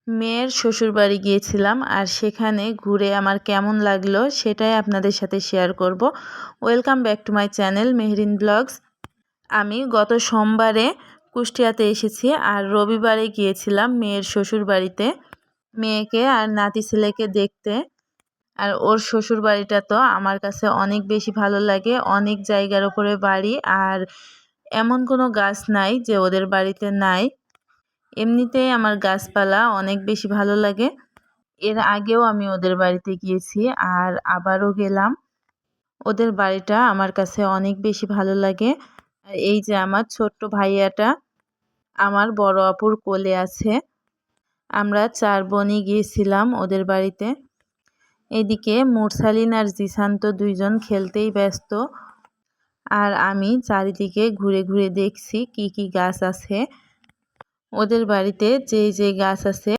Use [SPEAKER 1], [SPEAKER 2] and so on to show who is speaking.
[SPEAKER 1] মেয়ের শ্বশুরবাড়ি গিয়েছিলাম আর সেখানে ঘুরে আমার কেমন লাগলো সেটাই আপনাদের সাথে শেয়ার করব। Welcome back to my channel Mehreen blogs. আমি গত সোমবারে কুষ্টিয়াতে এসেছি আর রবিবারে গিয়েছিলাম মেয়ের শ্বশুরবাড়িতে মেয়েকে আর নাতি ছেলেকে দেখতে। আর ওর শ্বশুরবাড়িটা তো আমার কাছে অনেক বেশি ভালো লাগে, অনেক জায়গার উপরে বাড়ি আর এমন কোনো গাছ নাই যে ওদের বাড়িতে নাই। এমনিতেই আমার গাছপালা অনেক বেশি ভালো লাগে। এর আগেও আমি ওদের বাড়িতে গিয়েছি আর আবারও গেলাম। ওদের বাড়িটা আমার কাছে অনেক বেশি ভালো লাগে। আর এই যে আমার ছোট্ট ভাইয়াটা আমার বড় আপুর কোলে আছে। আমরা 4 বোনই গিয়েছিলাম ওদের বাড়িতে। এদিকে মুরসালিন আর জিসান তো 2 জন খেলতেই ব্যস্ত। আর আমি চারিদিকে ঘুরে ঘুরে দেখছি কি কি গাছ আছে। ওদের বাড়িতে যে গাছ আছে